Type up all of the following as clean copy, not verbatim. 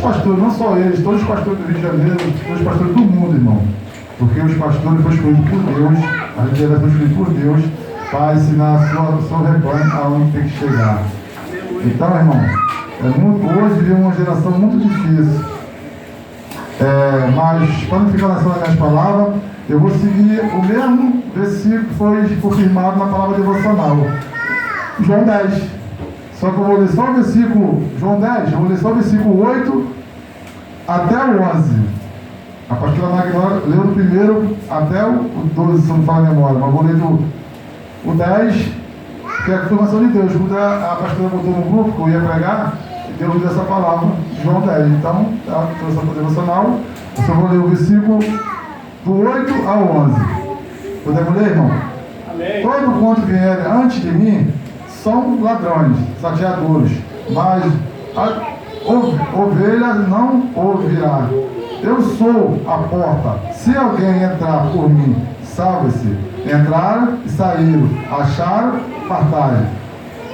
pastores, não só eles, todos os pastores do Rio de Janeiro, todos os pastores do mundo, irmão. Porque os pastores foram escolhidos por Deus, a liderança foi escolhida por Deus, para ensinar o seu rebanho aonde tem que chegar. Então, irmão, hoje vivemos uma geração muito difícil. Mas, para não ficar nas minhas palavras, eu vou seguir o mesmo versículo que foi confirmado na palavra devocional. João 10. Só que eu vou ler só o versículo, João 10, eu vou ler só o versículo 8 até o 11. A pastora Magna leu do primeiro até o 12, se não me fala a memória, mas vou ler o 10, que é a confirmação de Deus. Quando a pastora botou no grupo que eu ia pregar, Deus me deu essa palavra, João 10. Então, a confirmação devocional, eu só vou ler o versículo do 8 ao 11. Podemos ler, irmão? Amém. Todo quanto vier antes de mim são ladrões, salteadores, mas a ovelha não ouvirá. Eu sou a porta. Se alguém entrar por mim, salve-se. Entraram e saíram, acharam, fartaram.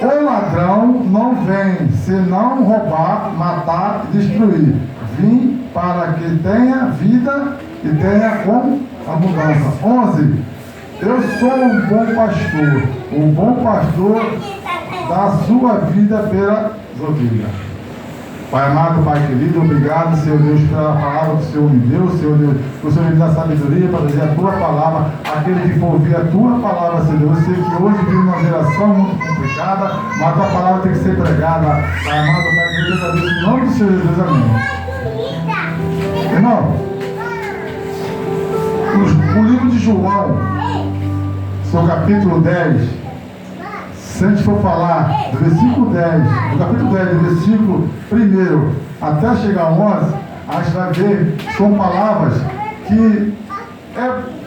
O ladrão não vem, senão roubar, matar e destruir. Vim para que tenha vida e tenha com abundância. 11. Eu sou um bom pastor. O bom pastor dá sua vida pelas ovelhas. Pai amado, Pai querido, obrigado, Senhor Deus, pela palavra que o Senhor me deu, Senhor Deus, que o Senhor me dá sabedoria para dizer a Tua palavra, aquele que for ouvir a Tua palavra, Senhor Deus. Eu sei que hoje vive uma geração muito complicada, mas a Tua palavra tem que ser pregada. Pai amado, Pai querido, eu agradeço em nome do Senhor Jesus, amém. Irmão, o livro de João, seu capítulo 10, se a gente for falar do versículo 10, do capítulo 10, do versículo 1 até chegar ao 11, a gente vai ver que são palavras que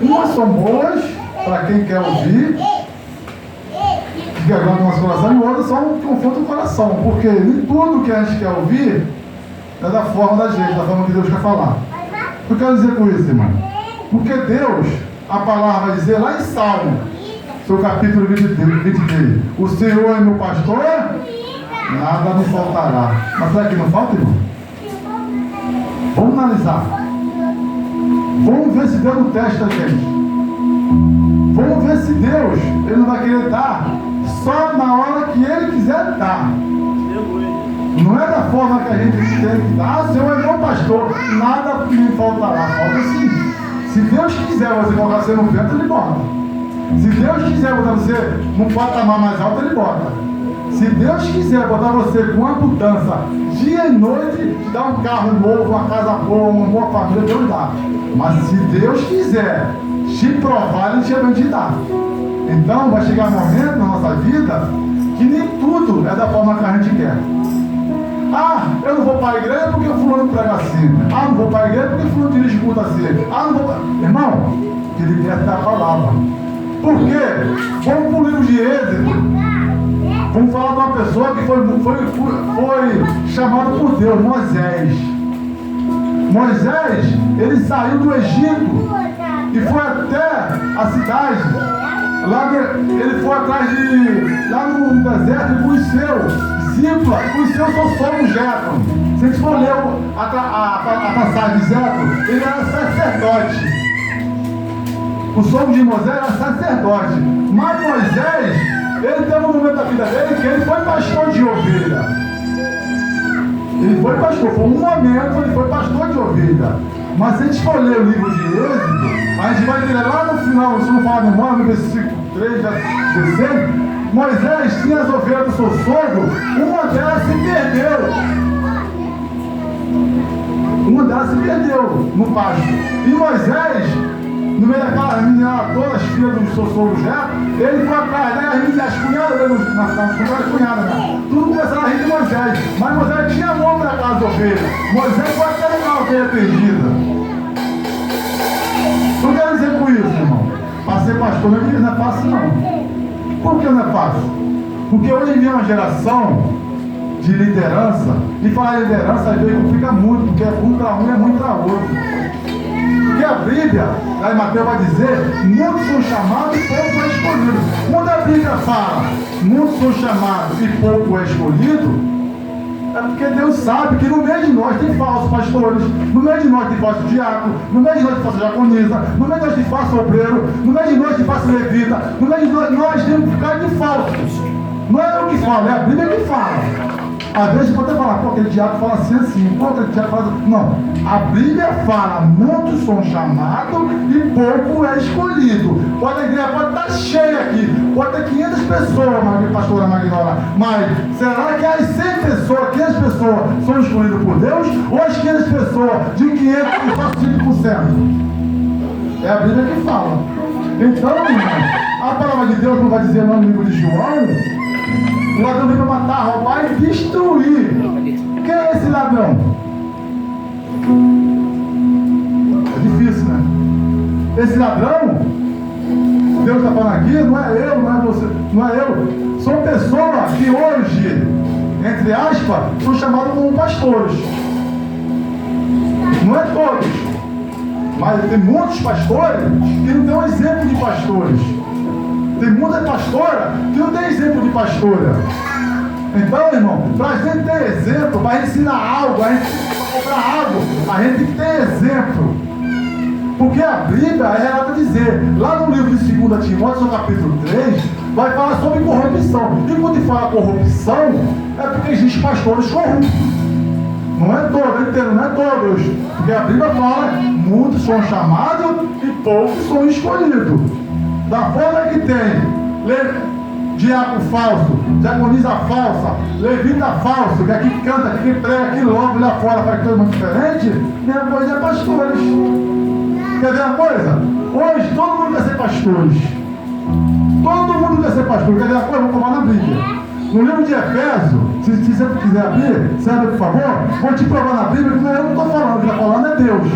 umas são boas para quem quer ouvir, que agradam o nosso coração, e outras são um conforto do coração, porque nem tudo que a gente quer ouvir é da forma da gente, da forma que Deus quer falar. O que eu quero dizer com isso, irmão? Porque Deus, a palavra vai dizer lá em Salmo, seu capítulo 23, o Senhor é meu pastor, nada me faltará. Mas será que não falta, irmão? Vamos analisar. Vamos ver se Deus não testa a gente. Vamos ver se Deus, Ele não vai querer dar só na hora que Ele quiser dar. Não é da forma que a gente tem que dar. O Senhor é meu pastor, nada me faltará. Falta sim. Se Deus quiser você colocar você no vento, Ele bota. Se Deus quiser botar você num patamar mais alto, Ele bota. Se Deus quiser botar você com abundância, dia e noite, te dar um carro novo, uma casa boa, uma boa família, Deus dá. Mas se Deus quiser te provar, Ele também te dá. Então vai chegar um momento na nossa vida que nem tudo é da forma que a gente quer. Ah, eu não vou para a igreja porque o fulano prega assim. Ah, não vou para a igreja porque o fulano dirige culto assim. Ah, não vou para... Irmão, que ele quer dar a palavra. Por quê? Vamos para o livro de Êxodo. Vamos falar de uma pessoa que foi chamado por Deus, Moisés. Moisés, ele saiu do Egito e foi até a cidade. Ele foi atrás lá no deserto e conheceu Zípora, conheceu seu sogro Jetro. Se a gente for ler a passagem de Jetro, ele era sacerdote. O sogro de Moisés era sacerdote. Mas Moisés, ele teve um momento da vida dele que ele foi pastor de ovelha. Ele foi pastor, foi um momento ele foi pastor de ovelha. Mas se a gente for ler o livro de Êxodo, a gente vai ler lá no final, se não falar a memória, no versículo 3, 16, Moisés tinha as ovelhas do seu sogro, uma delas se perdeu. Uma delas se perdeu no pasto. E Moisés, no meio daquela menina todas as filhas do seu sogro já, ele foi atrás das cunhadas, nas cunhadas, né? Tudo começaram a rir de Moisés. Mas Moisés tinha amor para aquelas ovelhas. Moisés foi até uma ovelha perdida. Não quero dizer com isso, irmão. Para ser pastor não é fácil, não. Por que não é fácil? Porque hoje em dia é uma geração de liderança, e falar liderança às vezes complica muito, porque um para um é muito para outro. Porque a Bíblia, lá em Mateus vai dizer, muitos são chamados e pouco é escolhido. Quando a Bíblia fala, muitos são chamados e pouco é escolhido, É porque Deus sabe que no meio de nós tem falsos pastores, no meio de nós tem falso diácono, no meio de nós tem falso diaconisa, no meio de nós tem falso obreiro, no meio de nós tem falso levita, no meio de nós tem um bocado de falsos. Não é eu que falo, é a Bíblia que fala. Às vezes pode até falar, pô, aquele diabo fala assim, pô, aquele diabo fala assim. Não, a Bíblia fala, muitos são chamados e pouco é escolhido. A igreja pode estar cheia aqui, pode ter 500 pessoas, pastora Magnola, mas será que as 100 pessoas, 500 pessoas são escolhidas por Deus? Ou as 500 pessoas de 500 e só 5%? É a Bíblia que fala. Então, irmão, a palavra de Deus não vai dizer no livro de João. O ladrão veio para matar, roubar e destruir. Quem é esse ladrão? É difícil, né? Esse ladrão, Deus está falando aqui, não é eu, não é você, não é eu. São pessoas que hoje, entre aspas, são chamadas como pastores. Não é todos, mas tem muitos pastores que não têm um exemplo de pastores. Tem muita pastora que não tem exemplo de pastora. Então, irmão, para a gente ter exemplo, para ensinar algo, a gente comprar algo, a gente tem que ter exemplo. Porque a Bíblia, ela vai dizer, lá no livro de 2 Timóteo, no capítulo 3, vai falar sobre corrupção. E quando fala corrupção, é porque existem pastores corruptos. Não é todos, entendo, não é todos. Porque a Bíblia fala, muitos são chamados e poucos são escolhidos. Da forma que tem diácono falso, diaconisa falsa, levita falso, que aqui canta, aqui prega, aqui louva, lá fora faz coisa muito diferente, mesma coisa é pastores. Quer ver uma coisa? Hoje todo mundo quer ser pastores. Todo mundo quer ser pastor. Quer ver uma coisa? Vamos tomar na Bíblia. No livro de Efésios, se você quiser abrir, serve por favor, vou te provar na Bíblia que eu não estou falando, quem está falando é Deus.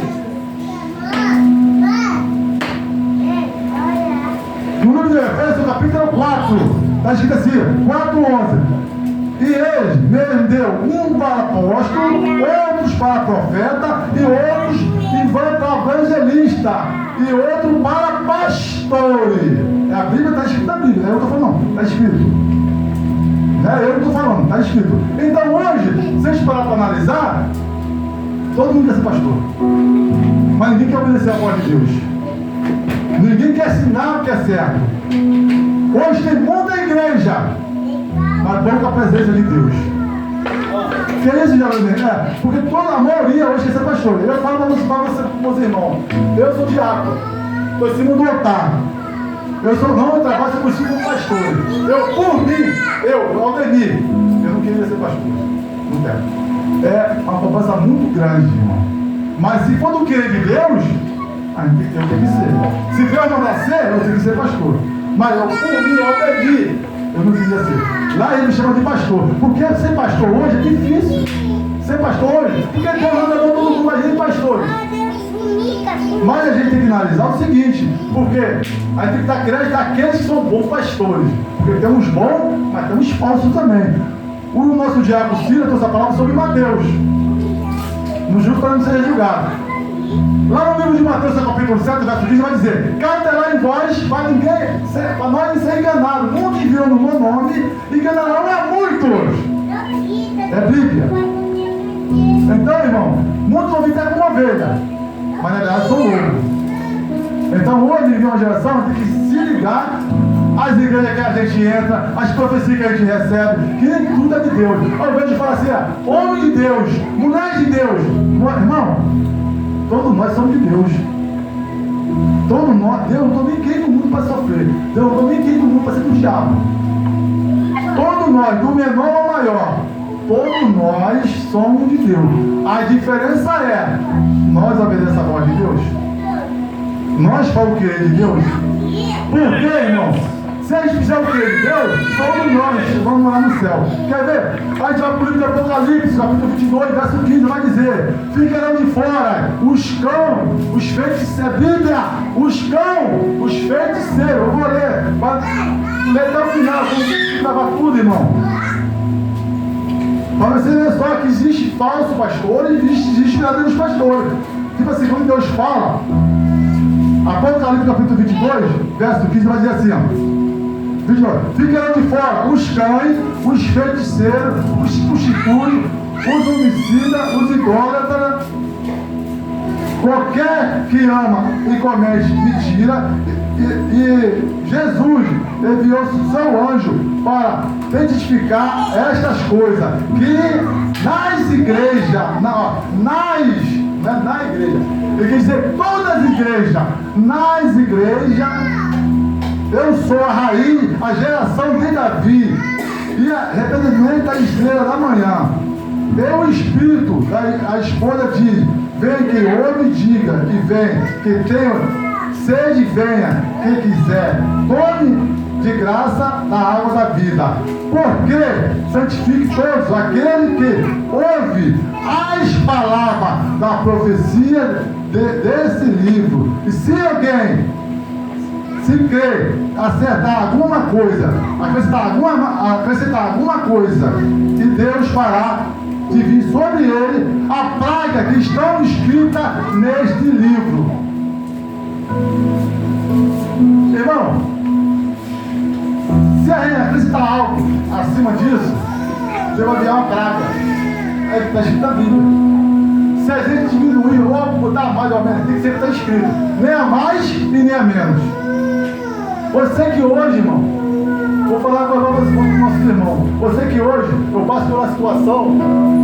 No livro de Efésios, capítulo 4, está escrito assim, 4:11. E eles mesmo deu um para apóstolo, outros para profeta, e outros para evangelista, e outro para pastores. É a Bíblia, está escrito na Bíblia, eu não estou falando, não, está escrito. Não é eu que estou falando, está escrito. Então hoje, se a gente parar para analisar, todo mundo quer ser pastor, mas ninguém quer obedecer a voz de Deus. Ninguém quer ensinar o que é certo. Hoje tem muita igreja, mas pouca presença de Deus. Que é isso, Jardim? É, porque toda a maioria hoje quer ser pastor. Eu falo para você, meus irmãos, eu sou diácono, estou em cima do altar. Eu sou não, eu trabalho por cima como pastor. Eu, por mim, Aldemir, eu não queria ser pastor. Não quero. É uma proposta muito grande, irmão. Mas se for do querer de Deus, eu tenho que ser. Se Deus não nascer, eu tenho que ser pastor. Mas eu, por mim, Aldemir, eu não queria ser. Lá ele me chama de pastor. Porque ser pastor hoje é difícil. Ser pastor hoje, porque Deus não levou todo mundo, mas ele é pastor. Mas a gente tem que analisar o seguinte, porque a gente tem que dar crédito àqueles que são bons pastores. Porque tem uns bons, mas tem uns falsos também. O nosso diácono Ciro trouxe a palavra sobre Mateus. No julgo para não ser julgado. Lá no livro de Mateus, no capítulo 7, verso 15, vai dizer: cantará em vós para nós não ser enganados. Muitos virão no meu nome e enganarão a muitos. É Bíblia. Então, irmão, muitos vão vir até como ovelha, mas na verdade são loucos. Então hoje vive uma geração que tem que se ligar às igrejas que a gente entra, às profecias que a gente recebe, que nem tudo é de Deus. Ao invés de falar assim, homem de Deus, mulher de Deus, irmão, todos nós somos de Deus. Todos nós, Deus não tem ninguém no mundo para sofrer. Deus não tem ninguém no mundo para ser do diabo. Todos nós, do menor ao maior, todos nós somos de Deus. A diferença é, nós obedecemos a voz de Deus. Nós falamos o que é de Deus. Por quê, irmão? Se a gente fizer o que é de Deus, todos nós vamos morar no céu. Quer ver? A gente vai para o livro do Apocalipse, capítulo 22, verso 15, vai dizer: ficarão de fora os cão, os feiticeiros, é Bíblia, os cão, os feiticeiros. Eu vou ler, mas ler até o final, vamos gravar tudo, irmão. Para você ver só que existe falso pastor e existe verdadeiros pastores. Tipo assim, quando Deus fala, Apocalipse capítulo 22, verso 15, vai dizer assim, ó. Ficarão de fora os cães, os feiticeiros, os prostitutos, os homicidas, os idólatras, qualquer que ama e comete mentira. E Jesus enviou seu anjo para identificar estas coisas, que nas igrejas, não é na igreja, ele quer dizer todas as igrejas, nas igrejas, eu sou a raiz, a geração de Davi, e a representante da estrela da manhã. Eu, o Espírito, a esposa diz: vem que homem diga, que vem, que tenha sede, venha, quem quiser, tome de graça da água da vida. Porque santifique todos aquele que ouve as palavras da profecia desse livro. E se alguém se crer, acertar alguma coisa, acrescentar alguma coisa, que Deus fará de vir sobre ele a praga que estão escritas neste livro. Irmão, se a gente acrescentar algo acima disso, você vai ganhar uma praga. É que está escrito na Bíblia. Se a gente diminuir ou botar mais ou menos, tem que ser o que está escrito. Nem a mais e nem a menos. Você que hoje, irmão, vou falar agora para o nosso irmão. Você que hoje eu passo por uma situação,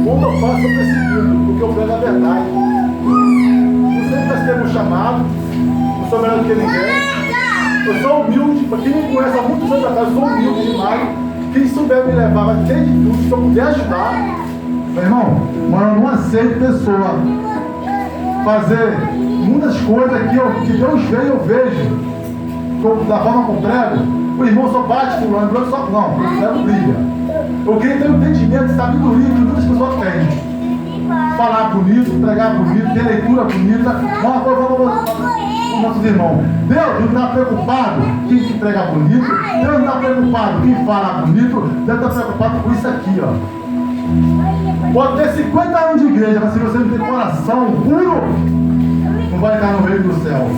quando eu passo eu perseguido, porque eu prego a verdade. Você que está sendo chamado, eu sou melhor do que ninguém. Eu sou humilde, para quem me conhece há muitos anos atrás, eu sou humilde demais. Quem souber me levar vai ter de tudo, se eu puder ajudar. Meu irmão, mas eu não aceito pessoa fazer muitas coisas que Deus vê e eu vejo. Da forma como prego, o irmão só bate fulano, o só não, eu prego briga. Eu queria ter um entendimento, sabedoria que muitas pessoas têm. Falar bonito, pregar bonito, ter leitura bonita. Uma coisa para nossos irmãos. Deus não está preocupado quem prega bonito, Deus não está preocupado quem fala bonito, Deus está preocupado com isso aqui, ó. Pode ter 50 anos de igreja, mas se você não tem coração puro, não vai entrar no reino do céu.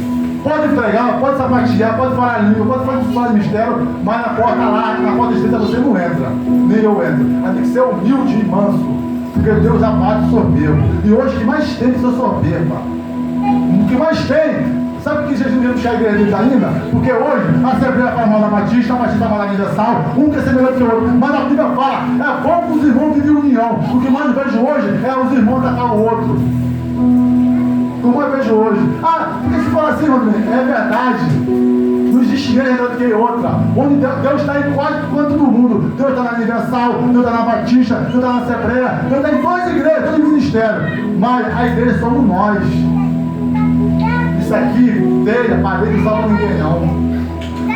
Pode pregar, pode sapatear, pode falar língua, pode falar mistério, mas na porta lá, na porta estreita você não entra, nem eu entro. Mas tem que ser humilde e manso, porque Deus abate o soberbo. E hoje o que mais tem que ser soberba. O que mais tem, sabe que Jesus veio buscar a igreja deles ainda? Porque hoje a Assembleia fala mal da Batista, a Batista fala da Universal, um quer ser melhor que o outro. Mas a Bíblia fala, é bom que os irmãos vivem união. O que mais vejo hoje é os irmãos atacar o outro. Como eu vejo hoje. Porque se fala assim, meu amigo, é verdade. Não existe igreja melhor do que outra. Onde Deus está em quase quanto do mundo. Deus está na Universal, Deus está na Batista, Deus está na Assembleia, Deus está em todas as igrejas, todo ministério. Mas a igreja somos nós. Isso aqui, telha, parede, não salva ninguém não.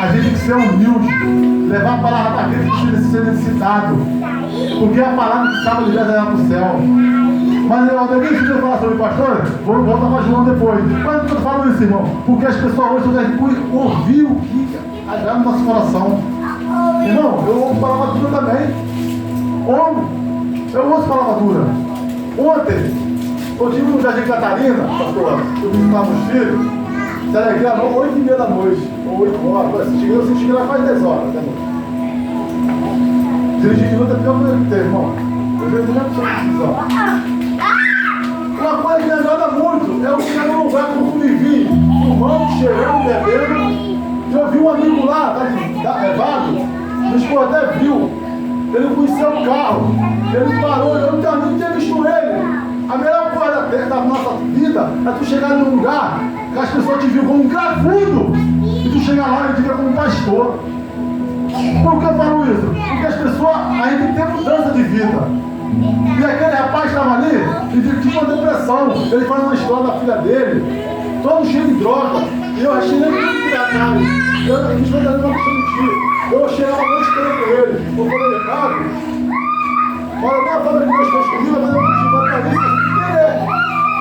A gente tem que ser humilde, levar a palavra para aquele que precisa ser necessitado. Porque a palavra que salva de Deus é lá para o céu. Mas eu nem preciso falar sobre o pastor, vou voltar para João depois. Mas eu falo isso, irmão, porque as pessoas hoje devem ouvir o que agrada no nosso coração. Irmão, eu ouço palavra dura também. Eu ouço palavra dura. Ontem, eu tive no Jardim Catarina, pastor, eu visitava os filhos, saí aqui à noite, 8h30 da noite, ou 8 horas, eu cheguei lá quase 10 horas da noite. Dirigir de noite é pior que eu tenho, irmão. Eu vejo muito essa decisão. Uma coisa que me agrada muito é eu chegar num lugar que eu convivi, fumando, cheirando, bebendo. Eu vi um amigo lá, Evado, meu esposo até viu. Ele conheceu o carro, ele parou, eu não tinha visto ele. A melhor coisa da nossa vida é tu chegar num lugar que as pessoas te viram como um crafudo e tu chegar lá e te ver como um pastor. Por que eu falo isso? Porque as pessoas ainda têm mudança de vida. E aquele rapaz estava ali e tinha uma depressão. Ele falou uma história da filha dele, todo cheio de droga. E eu achei ele muito engraçado. Eu chegava a noite com ele. Eu falei, Ricardo, olha, minha família que nós fez comigo, mas eu continuo para isso.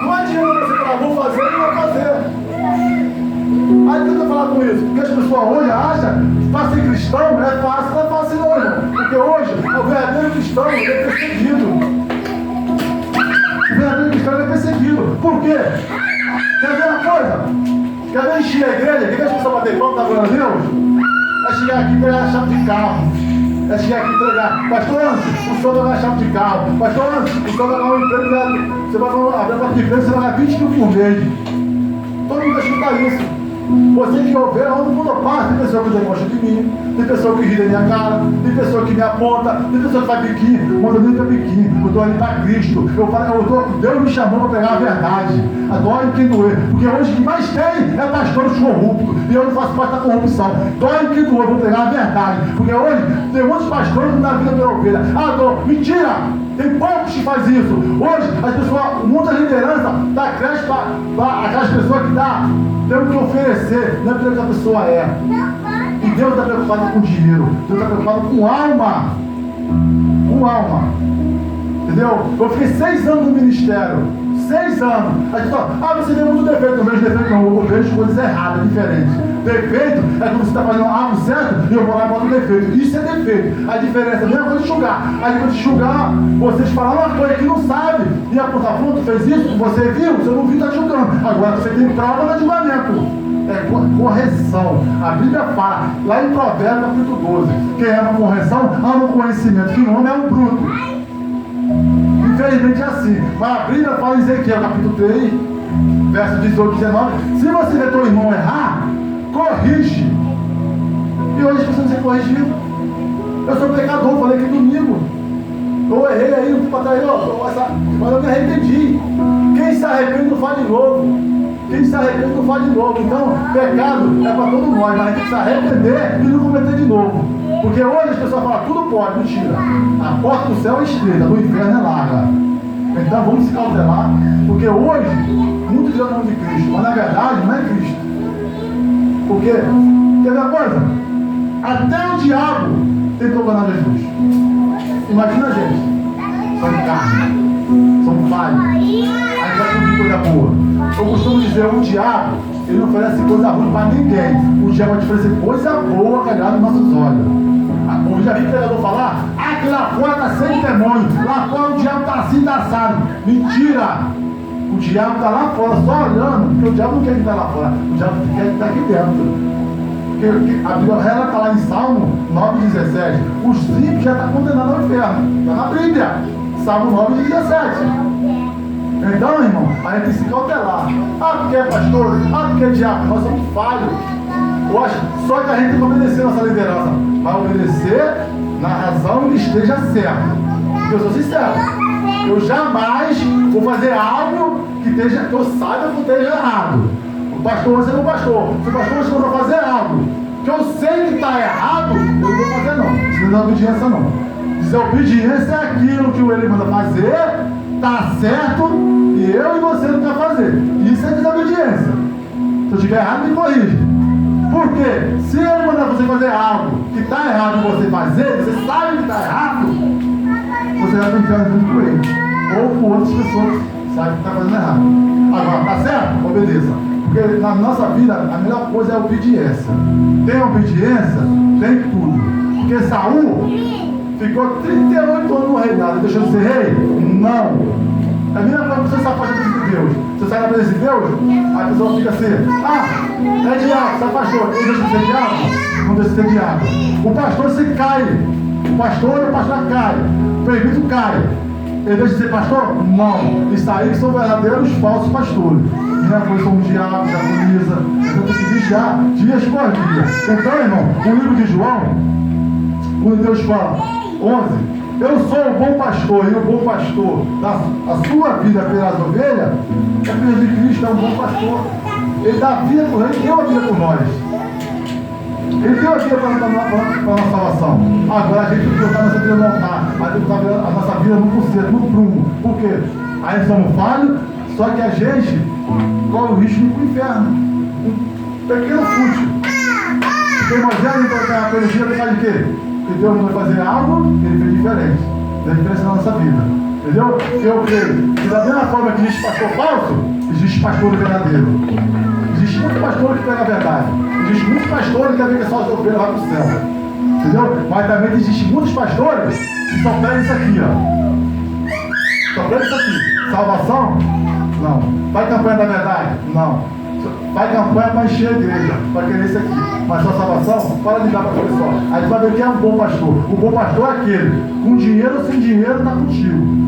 Não adianta você falar, vou fazer e não vai fazer. Aí tenta falar com isso, porque as pessoas hoje acham que para ser cristão é fácil, não é fácil não, irmão. Porque hoje o verdadeiro cristão é perseguido. O verdadeiro cristão é perseguido. Por quê? Quer ver uma coisa? Quer ver encher a igreja? Quer ver as pessoas bater palma, tá glória a Deus? Vai chegar aqui e pegar a chave de carro. É chegar aqui e entregar. Pastor Anderson, o senhor vai ganhar chave de carro. Pastor Anderson, o senhor vai ganhar um emprego. Você vai abrir a porta de emprego, você vai ganhar 20 mil por mês. Todo mundo vai escutar isso. Você que ouve, anda por toda parte. Tem pessoa que demonstra de mim, tem pessoa que ri da minha cara, tem pessoa que me aponta, tem pessoa que faz biquinho, manda nem pra biquinho. Eu estou ali para Cristo. Deus me chamou para pegar a verdade. Dói quem doer. Porque hoje o que mais tem é pastores corruptos. E eu não faço parte da corrupção. Dói quem doer, vou pegar a verdade. Porque hoje tem muitos pastores que não dão vida pela ovelha. Mentira! Tem poucos que fazem isso. Hoje, as pessoas, muita liderança dá crédito para aquelas pessoas que tem o que oferecer, não é pelo que a pessoa é. E Deus está preocupado com dinheiro, Deus está preocupado com alma. Com alma. Entendeu? Eu fiquei 6 anos no ministério. 6 anos. A gente fala, você vê muito defeito. Eu vejo defeito não, eu vejo coisas erradas, diferentes. Defeito é quando você está fazendo algo certo e eu vou lá e boto defeito. Isso é defeito. A diferença é a mesma coisa de julgar. Aí quando julgar, vocês falam uma coisa que não sabe e apontar, tu fez isso, você viu, você não viu, está julgando. Agora você tem prova no julgamento. É correção. A Bíblia fala, lá em Provérbios capítulo 12, quem ama correção, ama o conhecimento, que o homem é um bruto. Infelizmente é assim. Mas a Bíblia fala em Ezequiel capítulo 3, verso 18 e 19, se você vê teu irmão errar, corrige. E hoje você não ser corrigido. Eu sou pecador, falei aqui domingo. Eu errei aí, não fui para trás, mas eu me arrependi. Quem se arrepende não faz de novo. Quem se arrepende não faz de novo. Então, pecado é para todos nós, mas a gente tem que se arrepender e não cometer de novo. Porque hoje as pessoas falam, tudo pode, mentira. A porta do céu é estreita, do inferno é larga. Então vamos se cautelar, porque hoje, muitos dizem o nome de Cristo, mas na verdade não é Cristo. Porque, quer ver a coisa? Até o diabo tentou enganar Jesus. Imagina a gente, são de carne, são falhos, a gente vai cumprir coisa boa. Eu costumo dizer, o diabo, ele não oferece coisa ruim para ninguém. O diabo vai te oferecer coisa boa que agrada nos nossos olhos. Eu já vi o pregador falar, que lá fora está sem demônio, lá fora o diabo está assim, está assado. Mentira! O diabo está lá fora só olhando, porque o diabo não quer que está lá fora, o diabo quer que está aqui dentro. Porque a Bíblia está lá em Salmo 9,17. Os ímpios já estão condenados ao inferno. Está na Bíblia. Salmo 9,17. Então, irmão, a gente tem que se cautelar. Porque é pastor, porque é diabo, nós somos falhos. Eu acho só que a gente tem que obedecer a nossa liderança. Vai obedecer na razão que esteja certo. Porque eu sou sincero. Eu jamais vou fazer algo que eu saiba que esteja errado. O pastor, você não pastor. Se o pastor escolheu fazer algo que eu sei que está errado, eu não vou fazer não. Isso não é obediência não. Desobediência é aquilo que ele manda fazer, está certo, e eu e você não quer fazer. Isso é desobediência. Se eu estiver errado, me corrige. Porque se ele mandar você fazer algo que está errado em você fazer, você sabe que está errado, você vai para o inferno junto com ele. Ou com outras pessoas que sabem que está fazendo errado. Agora, está certo? Obedeça. Porque na nossa vida, a melhor coisa é a obediência. Tem obediência, tem tudo. Porque Saul ficou 38 anos no reinado e deixou de ser rei? Não. É a mesma coisa que você se afasta de Deus. Você sai da presença de Deus, a pessoa fica assim, é diabo, se afastou. Ele deixa de ser diabo? Não deixa de ser diabo. O pastor se cai. O pastor cai. O presbítero cai. Ele deixa de ser pastor? Não. Isso aí que são verdadeiros falsos pastores. Minha coisa são diabos, diaboliza. Então tem que vigiar dias por dia. Então, irmão, o livro de João, quando Deus fala, 11, eu sou o bom pastor, e o bom pastor da sua vida pelas ovelhas, é filho de Cristo, é um bom pastor. Ele dá a vida por ele, deu a vida por nós. Ele deu a vida para a nossa salvação. Agora a gente tem que botar a nossa vida no altar, mas tem que botar a nossa vida no conserto, no prumo. Por quê? Aí somos falhos, só que a gente corre o risco de ir para o inferno. Um pequeno fútil. Porque Moisés então tem a teologia que faz de quê? Que Deus não vai fazer algo, ele fez diferente. Fez diferença na nossa vida. Entendeu? Eu creio que da mesma forma que existe pastor falso, existe pastor verdadeiro. Existe muito pastor que pega a verdade. Existe muitos pastores que quer ver que só as ovelhas vão para o céu. Entendeu? Mas também existem muitos pastores que só pegam isso aqui, ó. Só pegam isso aqui. Salvação? Não. Faz campanha da verdade? Não. Faz campanha para encher a igreja, para querer isso aqui. Mas sua salvação, para de dar para a pessoa. Aí tu vai ver quem é um bom pastor. O bom pastor é aquele, com dinheiro ou sem dinheiro, está contigo.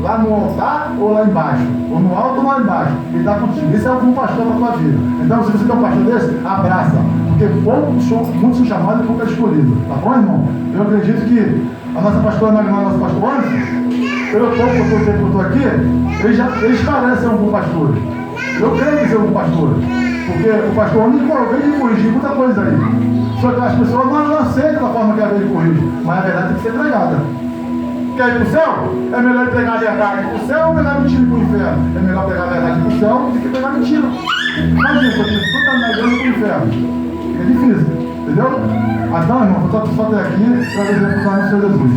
Lá no altar ou lá embaixo. Ou no alto ou lá embaixo. Ele está contigo. Esse é um bom pastor para a tua vida. Então, se você tem um pastor desse, abraça. Porque muitos são chamados e pouco é escolhido. Tá bom, irmão? Eu acredito que a nossa pastora Magna, nosso pastor antes, pelo pouco que eu estou aqui, eles parecem ser um bom pastor. Eu creio que ser um pastor. Porque o pastor veio de corrigir muita coisa aí. Só que as pessoas não aceitam da forma que ela veio de corrigir. Mas a verdade tem que ser pregada. Quer ir para o céu? É melhor pregar a verdade para o céu ou pregar mentira para o inferno? É melhor pregar a verdade para o céu do que pregar mentira. Imagina, se tu está na igreja para o inferno. É difícil, entendeu? Então, irmão, só até aqui para executar no Senhor Jesus.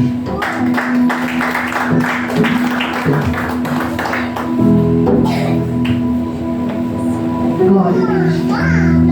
Glória a Deus.